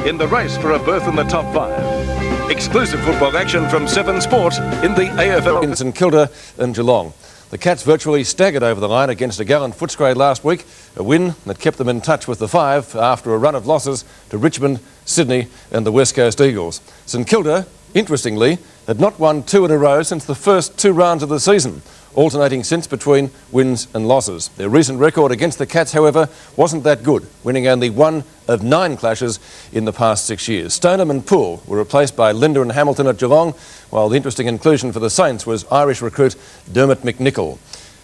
in the race for a berth in the top 5. Exclusive football action from 7 Sport in the AFL. In Stkilda and Geelong. The Cats virtually staggered over the line against a gallant Footscray last week, a win that kept them in touch with the 5 after a run of losses to Richmond, Sydney and the West Coast Eagles. St Kilda, interestingly, had not won 2 in a row since the first 2 rounds of the season, alternating since between wins and losses. Their recent record against the Cats, however, wasn't that good, winning only 1 of 9 clashes in the past 6 years. Stoneham and Poole were replaced by Linda and Hamilton at Geelong, while the interesting inclusion for the Saints was Irish recruit Dermot McNichol.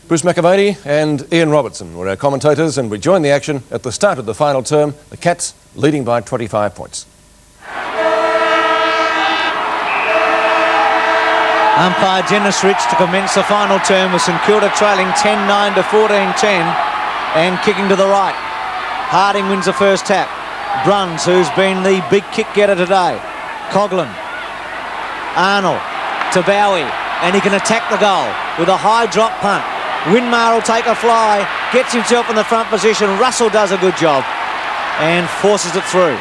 Bruce McAvaney and Ian Robertson were our commentators, and we joined the action at the start of the final term, the Cats leading by 25 points. Umpire Dennis Rich to commence the final term with St Kilda trailing 10-9 to 14-10 and kicking to the right. Harding wins the first tap. Bruns, who's been the big kick getter today. Coughlin. Arnold to Bowie, and he can attack the goal with a high drop punt. Winmar will take a fly, gets himself in the front position. Russell does a good job and forces it through.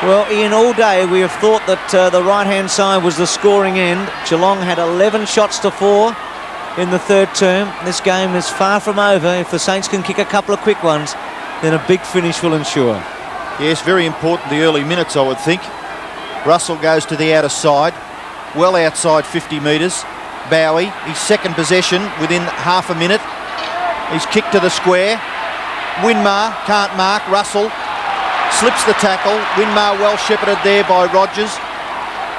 Well, Ian, all day we have thought that the right-hand side was the scoring end. Geelong had 11 shots to 4 in the third term. This game is far from over. If the Saints can kick a couple of quick ones, then a big finish will ensure. Yes, very important, the early minutes, I would think. Russell goes to the outer side, well outside 50 metres. Bowie, his second possession within half a minute. He's kicked to the square. Winmar can't mark. Russell slips the tackle. Winmar well shepherded there by Rogers.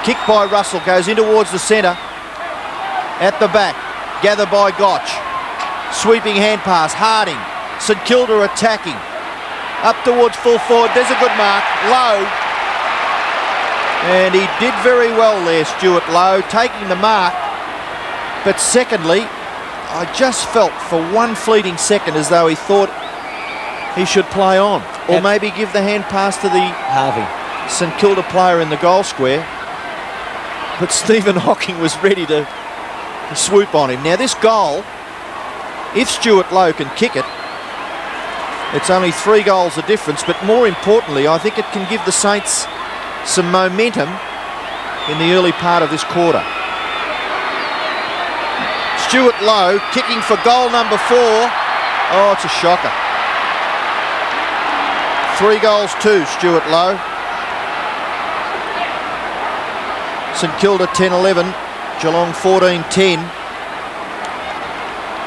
Kick by Russell goes in towards the centre. At the back, gathered by Gotch. Sweeping hand pass, Harding. St Kilda attacking. Up towards full forward, there's a good mark. Lowe. And he did very well there, Stuart Lowe, taking the mark. But secondly, I just felt for one fleeting second as though he thought he should play on, or maybe give the hand pass to the Harvey St Kilda player in the goal square. But Stephen Hocking was ready to swoop on him. Now this goal, if Stuart Lowe can kick it, it's only 3 goals a difference, but more importantly, I think it can give the Saints some momentum in the early part of this quarter. Stuart Lowe kicking for goal number 4. Oh, it's a shocker. 3 goals to Stuart Lowe. St Kilda 10-11, Geelong 14-10.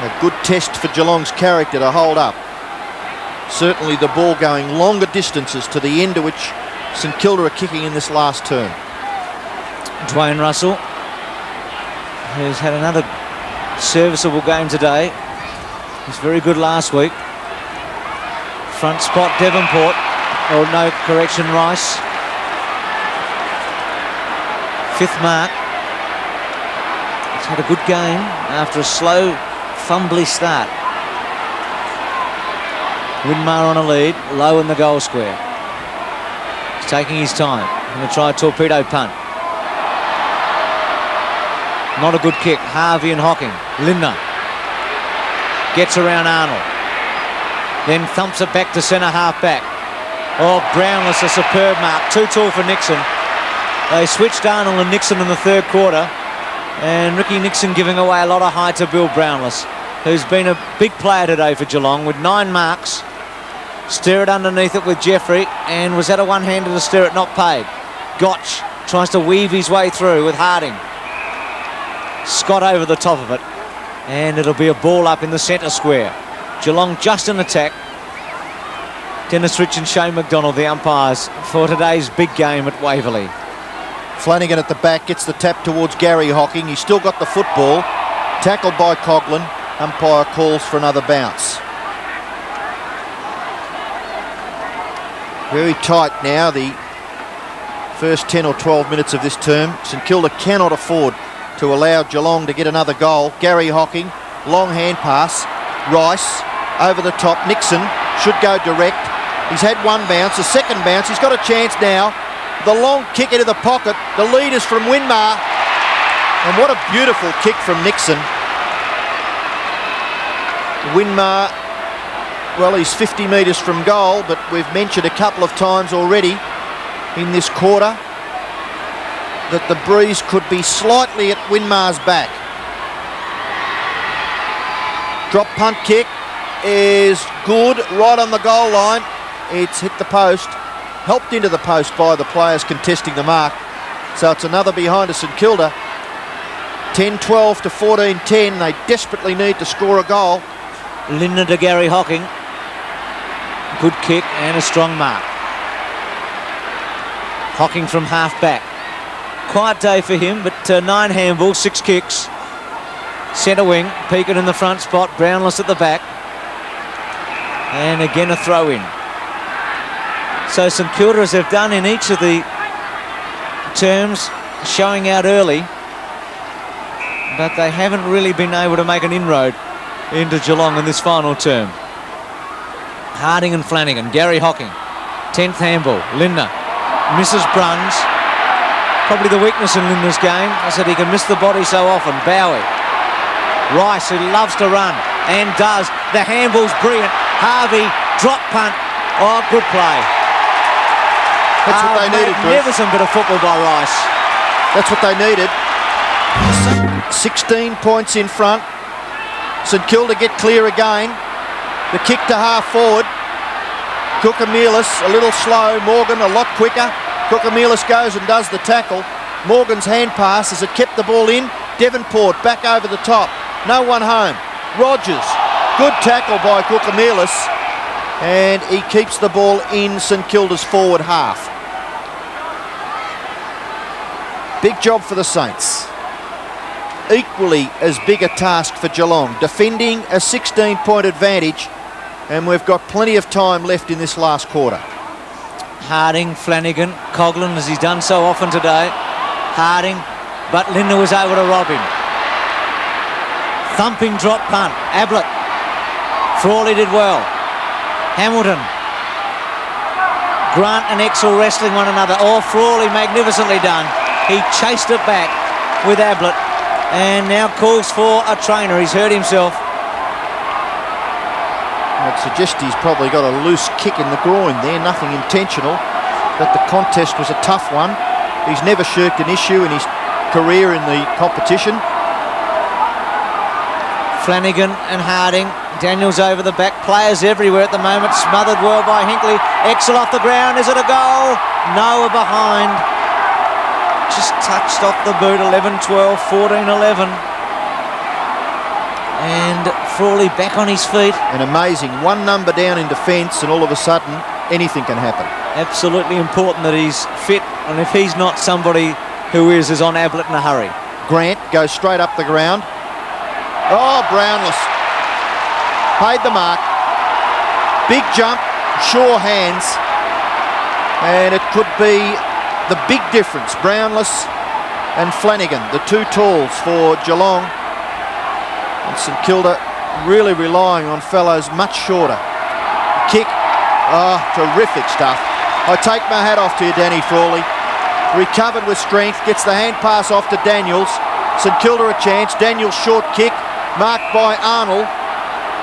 A good test for Geelong's character to hold up. Certainly the ball going longer distances to the end to which St Kilda are kicking in this last term. Dwayne Russell, who's had another serviceable game today. He's very good last week. Front spot Devonport, or no, correction, Rice. 5th mark. He's had a good game after a slow, fumbly start. Winmar on a lead, Low in the goal square. He's taking his time. Going to try a torpedo punt. Not a good kick. Harvey and Hocking. Lindner gets around Arnold. Then thumps it back to centre half back. Oh, Brownless, a superb mark. Too tall for Nixon. They switched Arnold and Nixon in the third quarter. And Ricky Nixon giving away a lot of height to Bill Brownless, who's been a big player today for Geelong with 9 marks. Stir it underneath it with Jeffrey, and was that a one-hander to stir it, not paid. Gotch tries to weave his way through with Harding. Scott over the top of it, and it'll be a ball up in the centre square. Geelong just in attack. Dennis Rich and Shane McDonald, the umpires for today's big game at Waverley. Flanagan at the back gets the tap towards Gary Hocking. He's still got the football. Tackled by Coughlin. Umpire calls for another bounce. Very tight now, the first 10 or 12 minutes of this term. St Kilda cannot afford to allow Geelong to get another goal. Gary Hocking, long hand pass. Rice over the top. Nixon should go direct. He's had one bounce, a second bounce. He's got a chance now. The long kick into the pocket. The lead is from Winmar. And what a beautiful kick from Nixon. Winmar, well, he's 50 metres from goal, but we've mentioned a couple of times already in this quarter that the breeze could be slightly at Winmar's back. Drop punt kick is good, right on the goal line. It's hit the post, helped into the post by the players contesting the mark. So it's another behind us in Kilda. 10-12 to 14-10. They desperately need to score a goal. Lindner to Gary Hocking. Good kick and a strong mark. Hocking from half back. Quiet day for him, but 9 handballs, 6 kicks. Centre wing, Pekin in the front spot, Brownless at the back. And again a throw in. So St Kilda, as they've done in each of the terms, showing out early, but they haven't really been able to make an inroad into Geelong in this final term. Harding and Flanagan, Gary Hocking, 10th handball, Lindner, misses Bruns. Probably the weakness in Lindner's game. I said he can miss the body so often. Bowie. Rice, who loves to run, and does. The handball's brilliant. Harvey, drop punt. Oh, good play. That's what they needed, Bruce. Magnificent bit of football by Rice. That's what they needed. 16 points in front. St Kilda get clear again. The kick to half forward. Kukamelis a little slow. Morgan a lot quicker. Kukamelis goes and does the tackle. Morgan's hand pass as it kept the ball in. Devonport back over the top. No one home. Rogers. Good tackle by Kukamelis. And he keeps the ball in St Kilda's forward half. Big job for the Saints. Equally as big a task for Geelong. Defending a 16-point advantage. And we've got plenty of time left in this last quarter. Harding, Flanagan, Coughlin, as he's done so often today. Harding, but Lindner was able to rob him. Thumping drop punt. Ablett. Frawley did well. Hamilton. Grant and Exel wrestling one another. Oh, Frawley magnificently done. He chased it back with Ablett and now calls for a trainer. He's hurt himself. I'd suggest he's probably got a loose kick in the groin there, nothing intentional, but the contest was a tough one. He's never shirked an issue in his career in the competition. Flanagan and Harding. Daniels over the back. Players everywhere at the moment. Smothered well by Hinkley. Exel off the ground. Is it a goal? Noah behind. Just touched off the boot. 11-12, 14-11. And Frawley back on his feet. And amazing. One number down in defence and all of a sudden anything can happen. Absolutely important that he's fit, and if he's not, somebody who is on Ablett in a hurry. Grant goes straight up the ground. Oh, Brownless. Paid the mark. Big jump, sure hands. And it could be the big difference. Brownless and Flanagan, the two tools for Geelong. And St Kilda really relying on fellows much shorter. Kick. Oh, terrific stuff. I take my hat off to you, Danny Frawley. Recovered with strength, gets the hand pass off to Daniels. St Kilda a chance. Daniels short kick, marked by Arnold.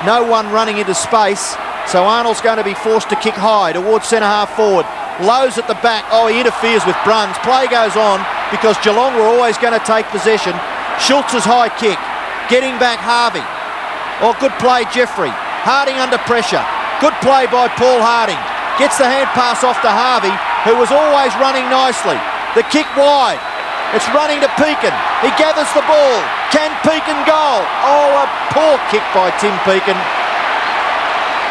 No one running into space, so Arnold's going to be forced to kick high towards centre half forward. Lowe's at the back. Oh, he interferes with Bruns. Play goes on because Geelong were always going to take possession. Schultz's high kick. Getting back Harvey. Oh, good play, Jeffrey. Harding under pressure. Good play by Paul Harding. Gets the hand pass off to Harvey, who was always running nicely. The kick wide. It's running to Pekin. He gathers the ball. Can Pekin goal? Oh, a poor kick by Tim Pekin.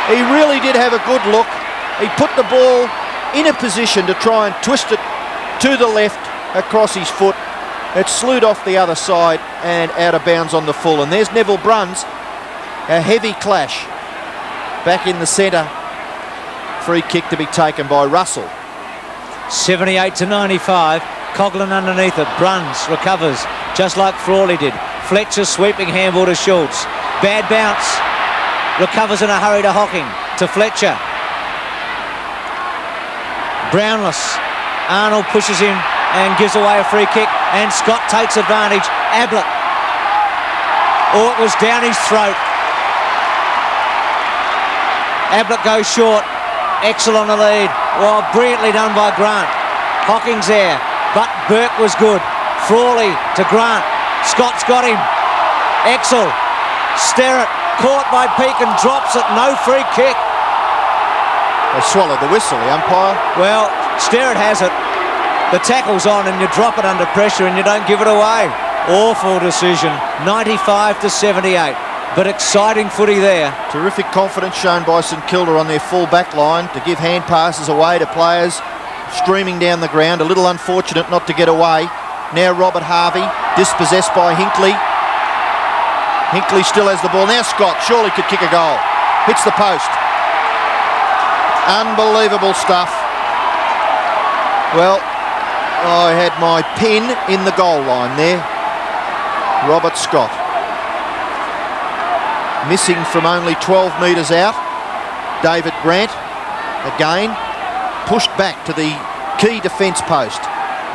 He really did have a good look. He put the ball in a position to try and twist it to the left across his foot. It slewed off the other side and out of bounds on the full. And there's Neville Bruns. A heavy clash. Back in the centre. Free kick to be taken by Russell. 78-95. Coughlin underneath it. Bruns recovers just like Frawley did. Fletcher sweeping handball to Schultz. Bad bounce. Recovers in a hurry to Hocking. To Fletcher. Brownless. Arnold pushes him and gives away a free kick. And Scott takes advantage. Ablett. Oh, it was down his throat. Ablett goes short. Exel on the lead. Well, brilliantly done by Grant. Hocking's there, but Burke was good. Frawley to Grant. Scott's got him. Exel. Sterrett caught by Pekin, drops it, no free kick. They swallowed the whistle, the umpire. Well, Sterrett has it. The tackle's on and you drop it under pressure and you don't give it away. Awful decision, 95 to 78. But exciting footy there. Terrific confidence shown by St Kilda on their full back line to give hand passes away to players streaming down the ground. A little unfortunate not to get away. Now Robert Harvey, dispossessed by Hinkley. Hinkley still has the ball. Now Scott surely could kick a goal. Hits the post. Unbelievable stuff. Well, I had my pin in the goal line there. Robert Scott. Missing from only 12 metres out. David Grant, again, pushed back to the key defence post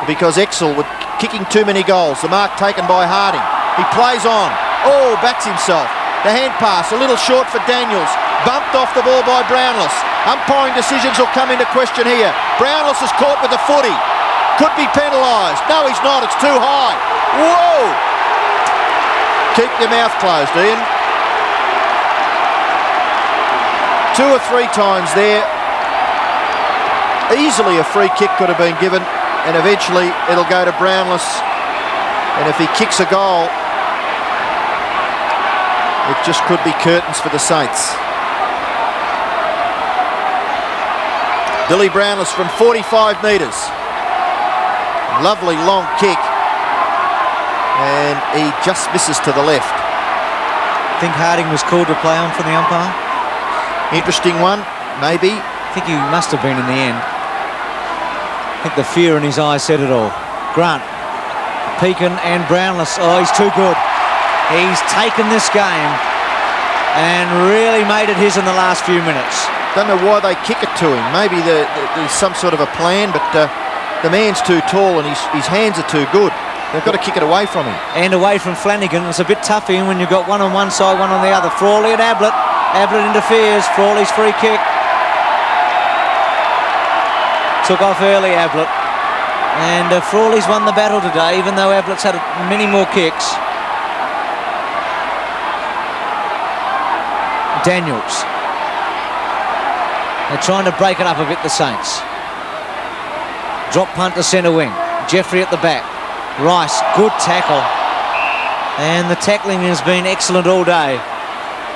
because Exel was kicking too many goals. The mark taken by Harding. He plays on. Oh, backs himself. The hand pass, a little short for Daniels. Bumped off the ball by Brownless. Umpiring decisions will come into question here. Brownless is caught with the footy. Could be penalised. No, he's not. It's too high. Whoa! Keep your mouth closed, Ian. 2 or 3 times there. Easily a free kick could have been given, and eventually it'll go to Brownless. And if he kicks a goal, it just could be curtains for the Saints. Billy Brownless from 45 metres. Lovely long kick. And he just misses to the left. I think Harding was called to play on for the umpire. Interesting one, maybe. I think he must have been in the end. I think the fear in his eyes said it all. Grant, Pekin and Brownless. Oh, he's too good. He's taken this game and really made it his in the last few minutes. Don't know why they kick it to him. Maybe there's some sort of a plan, but the man's too tall and his hands are too good. They've got to kick it away from him. And away from Flanagan. It's a bit tough in when you've got one on one side, one on the other. Frawley and Ablett. Ablett interferes. Frawley's free kick. Took off early, Ablett. And Frawley's won the battle today, even though Ablett's had many more kicks. Daniels. They're trying to break it up a bit, the Saints. Drop punt to centre wing. Jeffrey at the back. Rice, good tackle. And the tackling has been excellent all day.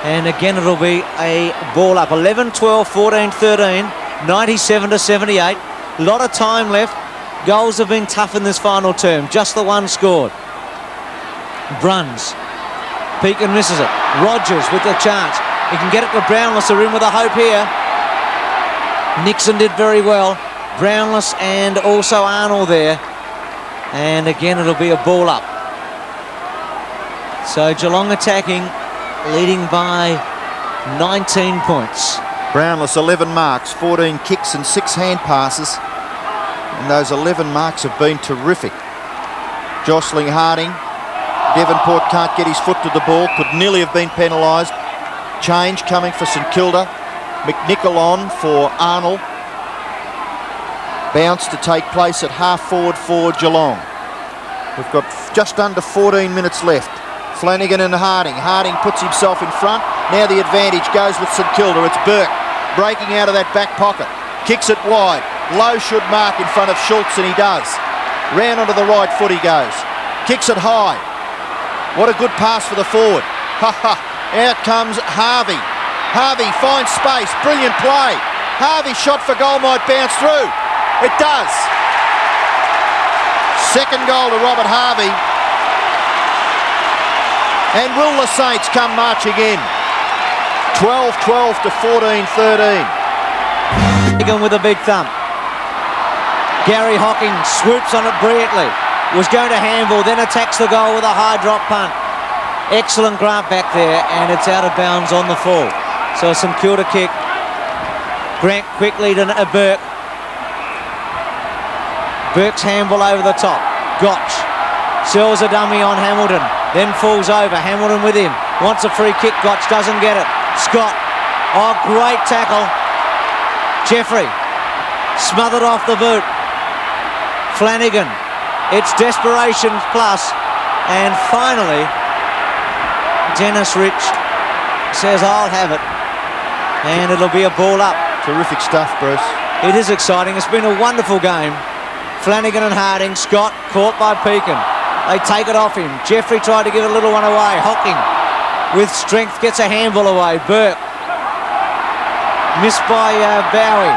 And again, it'll be a ball up. 11, 12, 14, 13, 97 to 78. A lot of time left. Goals have been tough in this final term. Just the one scored. Bruns. Pekin misses it. Rogers with the chance. He can get it to Brownless. They're in with a hope here. NIXON did very well. Brownless and also Arnold there. And again, it'll be a ball up. So Geelong attacking, leading by 19 points. Brownless 11 marks, 14 kicks and 6 hand passes. And those 11 marks have been terrific. Jostling Harding. Devonport can't get his foot to the ball. Could nearly have been penalised. Change coming for St Kilda. McNichol on for Arnold. Bounce to take place at half forward for Geelong. We've got just under 14 minutes left. Flanagan and Harding. Harding puts himself in front. Now the advantage goes with St Kilda. It's Burke breaking out of that back pocket. Kicks it wide. Lowe should mark in front of Schultz, and he does. Round onto the right foot he goes. Kicks it high. What a good pass for the forward. Ha ha. Out comes Harvey. Harvey finds space. Brilliant play. Harvey shot for goal might bounce through. It does. Second goal to Robert Harvey. And will the Saints come marching in? 12-12 to 14-13. Again with a big thump. Gary Hocking swoops on it brilliantly. Was going to handball, then attacks the goal with a high drop punt. Excellent Grant back there, and it's out of bounds on the fall. So a St Kilda kick. Grant quickly to Burke. Burke's handball over the top. Gotch sells a dummy on Hamilton, then falls over. Hamilton with him. Wants a free kick. Gotch doesn't get it. Scott. Oh, great tackle. Jeffrey smothered off the boot. Flanagan. It's desperation plus. And finally, Dennis Rich says, I'll have it. And it'll be a ball up. Terrific stuff, Bruce. It is exciting. It's been a wonderful game. Flanagan and Harding. Scott caught by Pekin. They take it off him. Jeffrey tried to give a little one away. Hocking with strength gets a handball away. Burke. Missed by Bowie.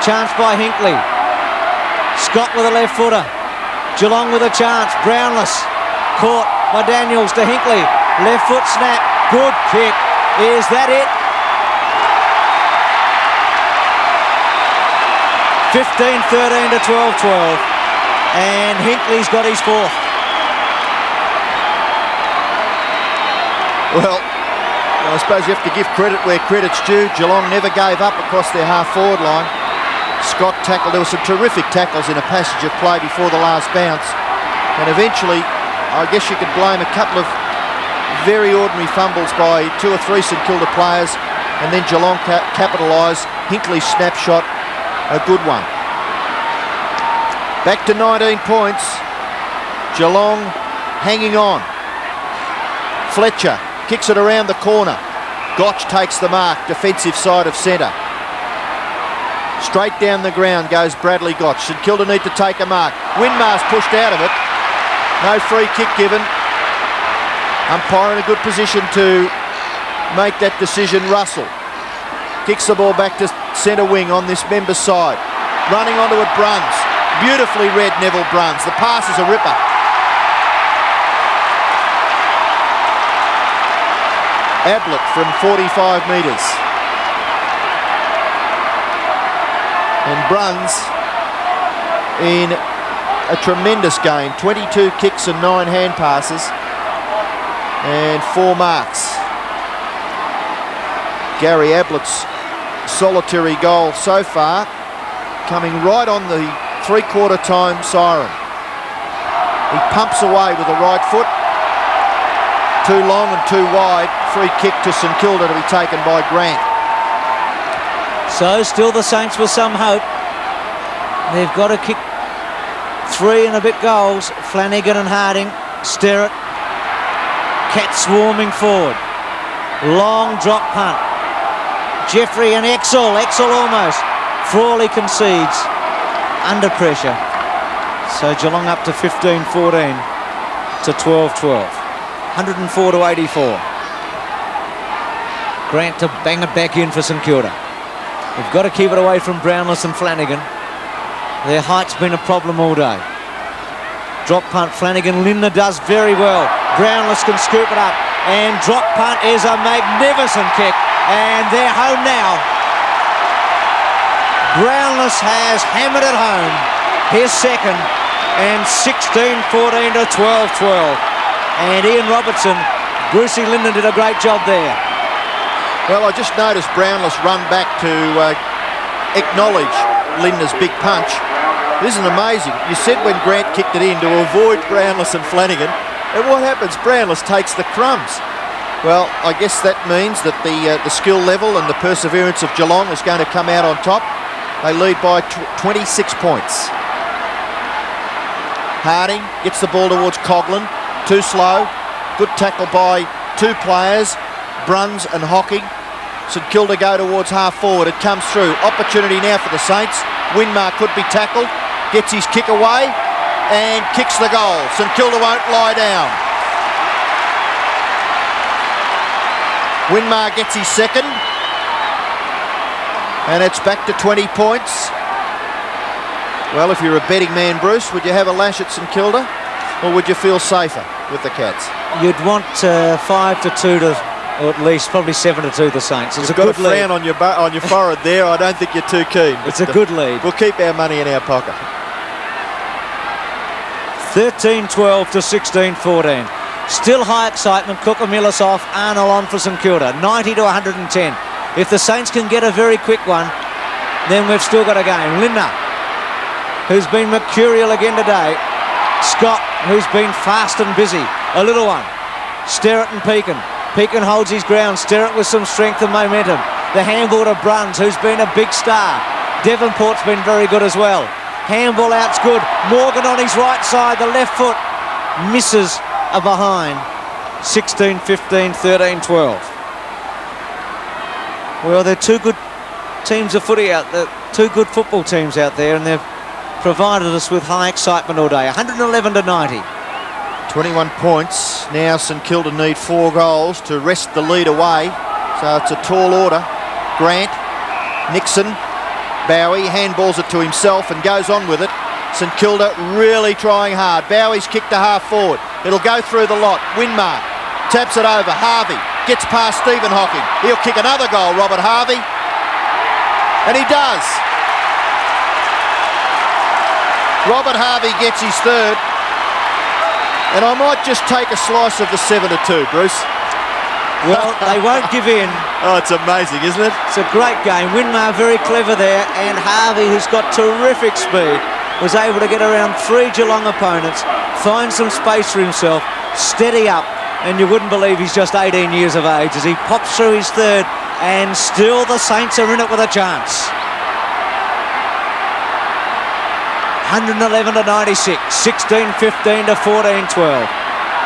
Chance by Hinckley. Scott with a left footer. Geelong with a chance. Brownless. Caught by Daniels to Hinckley. Left foot snap. Good kick. Is that it? 15-13 to 12-12. And Hinckley's got his fourth. Well, I suppose you have to give credit where credit's due. Geelong never gave up across their half-forward line. Scott tackled. There were some terrific tackles in a passage of play before the last bounce. And eventually, I guess you could blame a couple of very ordinary fumbles by 2 or 3 St Kilda players, and then Geelong capitalised. Hinckley's snapshot, a good one. Back to 19 points. Geelong hanging on. Fletcher kicks it around the corner. Gotch takes the mark, defensive side of centre. Straight down the ground goes Bradley Gotch. St Kilda need to take a mark. Winmar's pushed out of it. No free kick given. Umpire in a good position to make that decision. Russell kicks the ball back to centre wing on this member's side. Running onto it, Bruns. Beautifully read, Neville Bruns. The pass is a ripper. Ablett from 45 metres. And Bruns in a tremendous game. 22 kicks and 9 hand passes. And 4 marks. Gary Ablett's solitary goal so far, coming right on the 3/4 time siren. He pumps away with the right foot. Too long and too wide. Free kick to St Kilda to be taken by Grant. So still the Saints with some hope. They've got to kick 3 and a bit goals. Flanagan and Harding. Sterrett. Cats swarming forward. Long drop punt. Jeffrey and Exel. Exel almost. Frawley concedes. Under pressure. So Geelong up to 15-14 to 12-12. 104 to 84. Grant to bang it back in for St Kilda. They've got to keep it away from Brownless and Flanagan. Their height's been a problem all day. Drop punt. Flanagan. Lindner does very well. Brownless can scoop it up. And drop punt is a magnificent kick. And they're home now. Brownless has hammered it home. His second. And 16-14 to 12-12. And Ian Robertson, Brucey Lindner did a great job there. Well, I just noticed Brownless run back to acknowledge Lindner's big punch. Isn't it amazing? You said when Grant kicked it in to avoid Brownless and Flanagan, and what happens? Brownless takes the crumbs. Well, I guess that means that the skill level and the perseverance of Geelong is going to come out on top. They lead by 26 points. Harding gets the ball towards Coughlin. Too slow. Good tackle by 2 players, Bruns and Hocking. St Kilda go towards half forward. It comes through. Opportunity now for the Saints. Winmar could be tackled. Gets his kick away and kicks the goal. St Kilda won't lie down. Winmar gets his second. And it's back to 20 points. Well, if you're a betting man, Bruce, would you have a lash at St Kilda? Or would you feel safer with the Cats? You'd want 5-2 to, or at least probably 7-2 the Saints. It's You've a got good a frown lead. on your forehead there. I don't think you're too keen. It's a good lead. We'll keep our money in our pocket. 13-12 to 16-14. Still high excitement. Kukamillis off. Arnold on for St Kilda. 90 to 110. If the Saints can get a very quick one, then we've still got a game. Lindner, who's been mercurial again today. Scott, who's been fast and busy. A little one. Sterrett and Pekin. Pekin holds his ground. Sterrett with some strength and momentum. The handball to Bruns, who's been a big star. Devonport's been very good as well. Handball out's good. Morgan on his right side. The left foot misses a behind. 16-15, 13-12. Well, they're two good teams of footy out there, two good football teams out there, and they've provided us with high excitement all day. 111-90. 21 points. Now St Kilda need 4 goals to wrest the lead away. So it's a tall order. Grant, Nixon, Bowie handballs it to himself and goes on with it. St Kilda really trying hard. Bowie's kicked to half forward. It'll go through the lot. Winmar taps it over. Harvey gets past Stephen Hocking. He'll kick another goal, Robert Harvey. And he does. Robert Harvey gets his third. And I might just take a slice of the 7-2, Bruce. Well, they won't give in. Oh, it's amazing, isn't it? It's a great game. Winmar very clever there, and Harvey, who's got terrific speed, was able to get around 3 Geelong opponents, find some space for himself, steady up, and you wouldn't believe he's just 18 years of age as he pops through his third, and still the Saints are in it with a chance. 111-96, 16-15 to 14-12.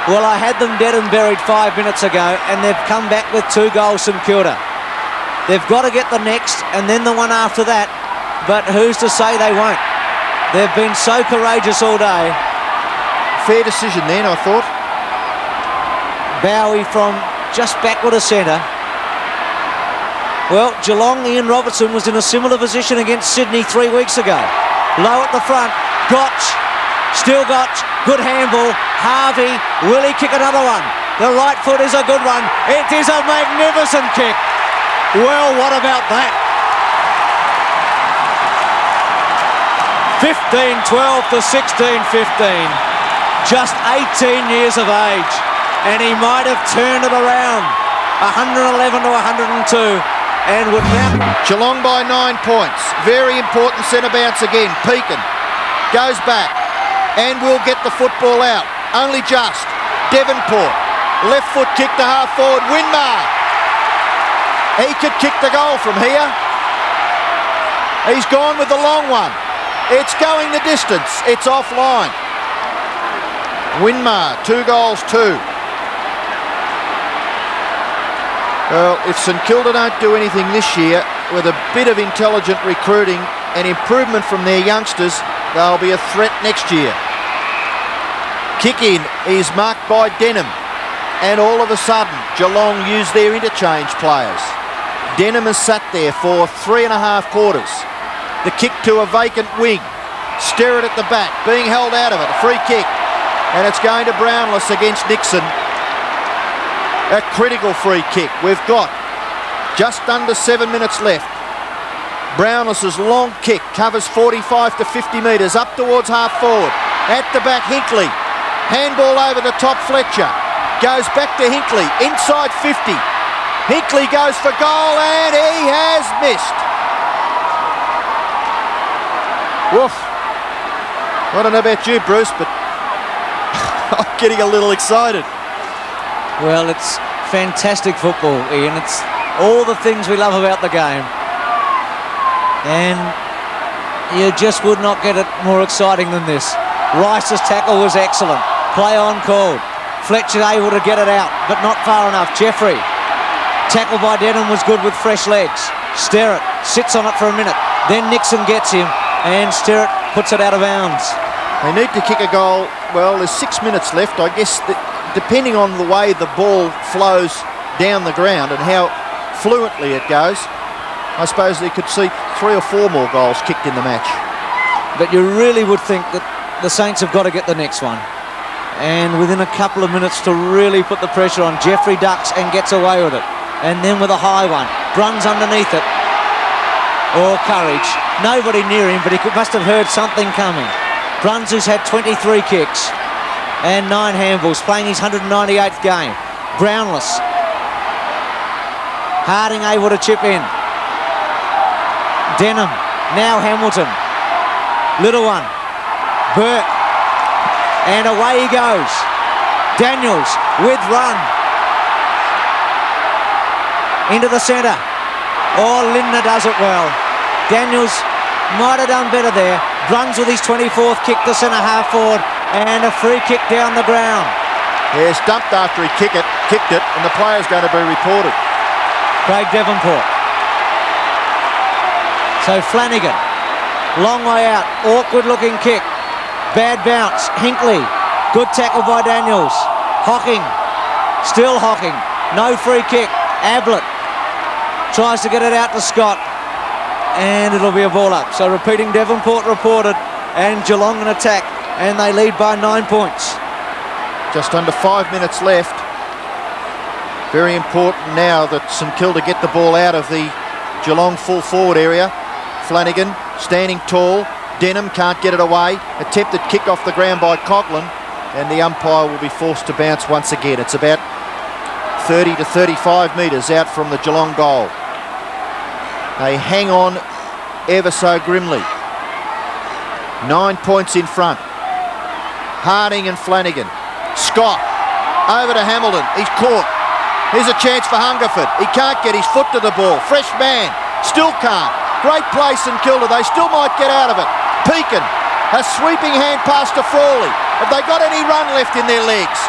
Well, I had them dead and buried 5 minutes ago, and they've come back with 2 goals, St Kilda. They've got to get the next, and then the one after that, but who's to say they won't? They've been so courageous all day. Fair decision then, I thought. Bowie from just backward of centre. Well, Geelong, Ian Robertson was in a similar position against Sydney 3 weeks ago. Low at the front, Gotch, still Gotch, good handball. Harvey, will he kick another one? The right foot is a good one. It is a magnificent kick. Well, what about that? 15-12 to 16-15. Just 18 years of age, and he might have turned it around. 111 to 102, and would now... Geelong by 9 points. Very important centre bounce again. Pekin goes back and will get the football out. Only just. Devonport. Left foot kick to half forward. Winmar. He could kick the goal from here. He's gone with the long one. It's going the distance. It's offline. Winmar, 2 goals, 2. Well, if St Kilda don't do anything this year, with a bit of intelligent recruiting and improvement from their youngsters, they'll be a threat next year. Kick in is marked by Denham, and all of a sudden Geelong use their interchange players. Denham has sat there for 3.5 quarters. The kick to a vacant wing. Sterrett at the back, being held out of it. A free kick, and it's going to Brownless against Nixon. A critical free kick. We've got just under 7 minutes left. Brownless's long kick covers 45 to 50 metres up towards half forward. At the back, Hinkley. Handball over the top, Fletcher. Goes back to Hinkley, inside 50. Hinkley goes for goal, and he has missed. Woof. I don't know about you, Bruce, but I'm getting a little excited. Well, it's fantastic football, Ian. It's all the things we love about the game. And you just would not get it more exciting than this. Rice's tackle was excellent. Play on called. Fletcher able to get it out, but not far enough. Jeffrey. Tackle by Denham was good with fresh legs. Sterrett sits on it for a minute. Then Nixon gets him, and Sterrett puts it out of bounds. They need to kick a goal. Well, there's 6 minutes left. I guess depending on the way the ball flows down the ground and how fluently it goes, I suppose they could see 3 or 4 more goals kicked in the match. But you really would think that the Saints have got to get the next one. And within a couple of minutes to really put the pressure on. Jeffrey ducks and gets away with it. And then with a high one. Bruns underneath it. Oh, courage. Nobody near him, but he must have heard something coming. Bruns, who's had 23 kicks and 9 handballs, playing his 198th game. Brownless. Harding able to chip in. Denham. Now Hamilton. Little one. Burke. And away he goes. Daniels with run. Into the centre. Oh, Lindner does it well. Daniels might have done better there. Bruns with his 24th kick to centre half forward, and a free kick down the ground. Yeah, stumped after he kicked it, and the player's going to be reported. Craig Devonport. So Flanagan, long way out, awkward looking kick, bad bounce. Hinkley, good tackle by Daniels. Hocking, still Hocking, no free kick. Ablett tries to get it out to Scott, and it'll be a ball up. So repeating, Devonport reported, and Geelong in attack, and they lead by 9 points. Just under 5 minutes left. Very important now that St Kilda get the ball out of the Geelong full forward area. Flanagan standing tall. Denham can't get it away. Attempted kick off the ground by Coughlin, and the umpire will be forced to bounce once again. It's about 30 to 35 metres out from the Geelong goal. They hang on ever so grimly. 9 points in front. Harding and Flanagan. Scott over to Hamilton. He's caught. Here's a chance for Hungerford. He can't get his foot to the ball. Fresh man. Still can't. Great place in Kilda. They still might get out of it. Pekin. A sweeping hand pass to Frawley. Have they got any run left in their legs?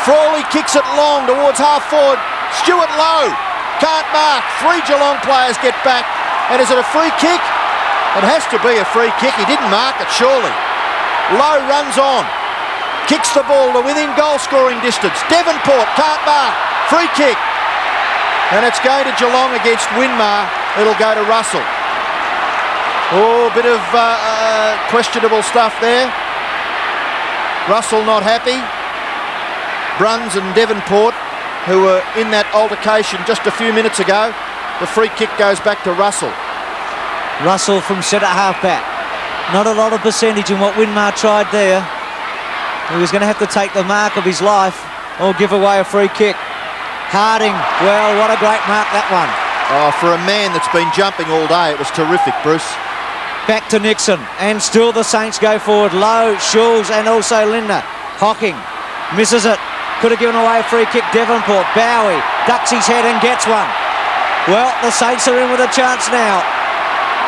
Frawley kicks it long towards half forward. Stewart low. Can't mark. 3 Geelong players get back. And is it a free kick? It has to be a free kick. He didn't mark it, surely. Lowe runs on. Kicks the ball to within goal scoring distance. Devonport can't mark. Free kick. And it's going to Geelong against Winmar. It'll go to Russell. Oh, a bit of questionable stuff there. Russell not happy. Bruns and Devonport, who were in that altercation just a few minutes ago. The free kick goes back to Russell. Russell from centre half back. Not a lot of percentage in what Winmar tried there. He was going to have to take the mark of his life or give away a free kick. Harding, well, what a great mark that one. Oh, for a man that's been jumping all day, it was terrific, Bruce. Back to Nixon, and still the Saints go forward. Lowe, Schulz, and also Lindner. Hocking misses it. Could have given away a free kick. Devonport, Bowie ducks his head and gets one. Well, the Saints are in with a chance now.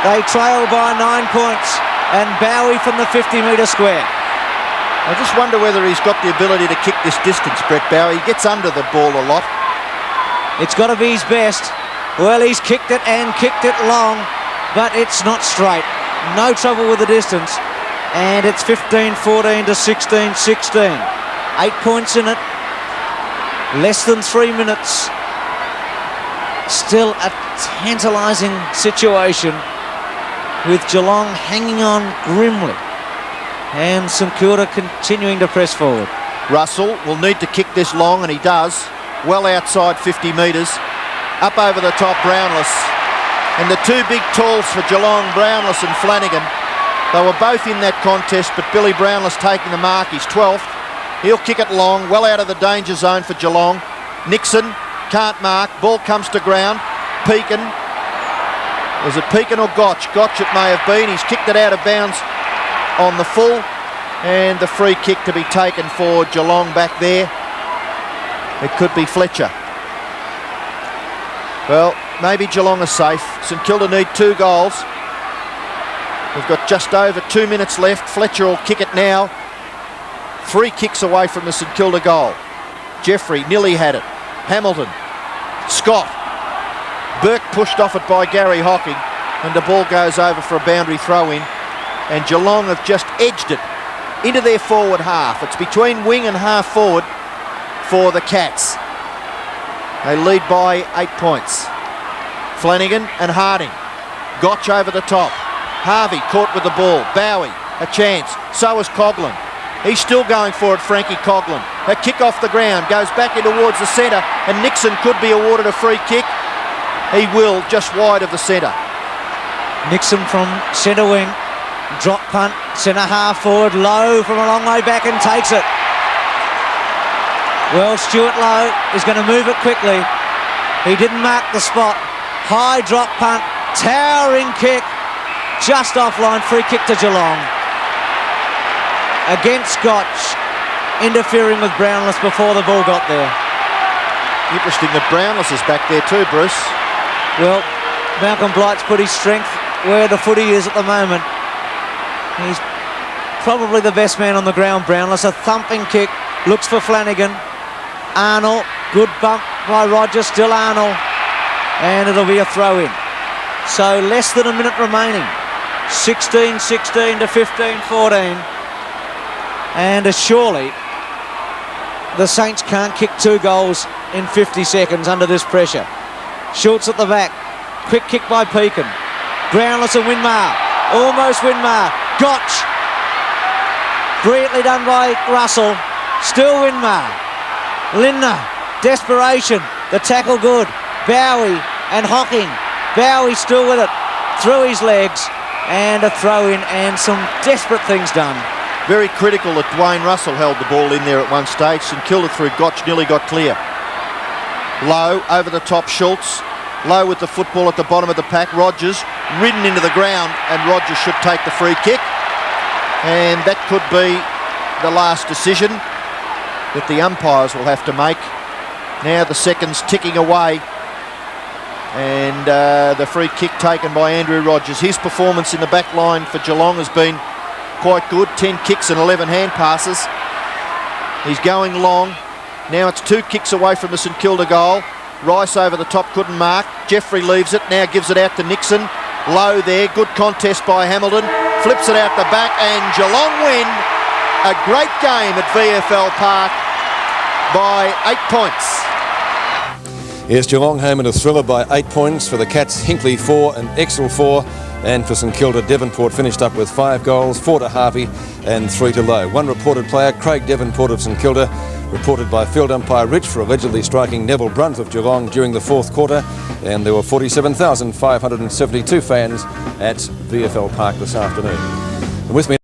They trail by 9 points, and Bowie from the 50-metre square. I just wonder whether he's got the ability to kick this distance, Brett Bowie. He gets under the ball a lot. It's got to be his best. Well, he's kicked it and kicked it long, but it's not straight. No trouble with the distance. And it's 15-14 to 16-16. 8 points in it. Less than 3 minutes. Still a tantalising situation with Geelong hanging on grimly. And St Kilda continuing to press forward. Russell will need to kick this long, and he does. Well outside 50 metres. Up over the top, Brownless. And the 2 big talls for Geelong, Brownless and Flanagan. They were both in that contest, but Billy Brownless taking the mark. He's 12th. He'll kick it long, well out of the danger zone for Geelong. Nixon can't mark. Ball comes to ground. Pekin. Was it Pekin or Gotch? Gotch it may have been. He's kicked it out of bounds on the full, and the free kick to be taken for Geelong back there. It could be Fletcher. Well, maybe Geelong are safe. St Kilda need 2 goals. We've got just over 2 minutes left. Fletcher will kick it now. 3 kicks away from the St Kilda goal. Jeffrey nearly had it. Hamilton. Scott. Burke pushed off it by Gary Hocking, and the ball goes over for a boundary throw-in. And Geelong have just edged it into their forward half. It's between wing and half forward for the Cats. They lead by 8 points. Flanagan and Harding. Gotch over the top. Harvey caught with the ball. Bowie, a chance. So is Coughlin. He's still going for it, Frankie Coughlin. A kick off the ground, goes back in towards the centre, and Nixon could be awarded a free kick. He will, just wide of the centre. Nixon from centre wing. Drop punt, centre half forward. Lowe from a long way back and takes it. Well, Stuart Lowe is going to move it quickly. He didn't mark the spot. High drop punt, towering kick, just offline. Free kick to Geelong. Against Gotch, interfering with Brownless before the ball got there. Interesting that Brownless is back there too, Bruce. Well, Malcolm Blight's put his strength where the footy is at the moment. He's probably the best man on the ground, Brownless. A thumping kick, looks for Flanagan. Arnold, good bump by Rogers, still Arnold. And it'll be a throw-in. So less than a minute remaining. 16-16 to 15-14. And surely the Saints can't kick 2 goals in 50 seconds under this pressure. Schultz at the back. Quick kick by Pekin. Brownless and Winmar. Almost Winmar. Gotch. Brilliantly done by Russell. Still Winmar. Lindner. Desperation. The tackle good. Bowie and Hocking. Bowie still with it. Through his legs. And a throw in and some desperate things done. Very critical that Dwayne Russell held the ball in there at one stage. Stkilda through Gotch nearly got clear. Lowe over the top, Schultz. Lowe with the football at the bottom of the pack. Rogers ridden into the ground, and Rogers should take the free kick. And that could be the last decision that the umpires will have to make. Now the seconds ticking away. And the free kick taken by Andrew Rogers. His performance in the back line for Geelong has been quite good. 10 kicks and 11 hand passes. He's going long. Now it's 2 kicks away from the St Kilda goal. Rice over the top, couldn't mark. Jeffrey leaves it, now gives it out to Nixon. Low there, good contest by Hamilton. Flips it out the back and Geelong win. A great game at VFL Park by 8 points. Yes, Geelong home in a thriller by 8 points. For the Cats, Hinkley 4 and Exel 4. And for St Kilda, Devonport finished up with 5 goals, 4 to Harvey and 3 to Lowe. One reported player, Craig Devonport of St Kilda, reported by field umpire Rich for allegedly striking Neville Bruns of Geelong during the 4th quarter. And there were 47,572 fans at VFL Park this afternoon. And with me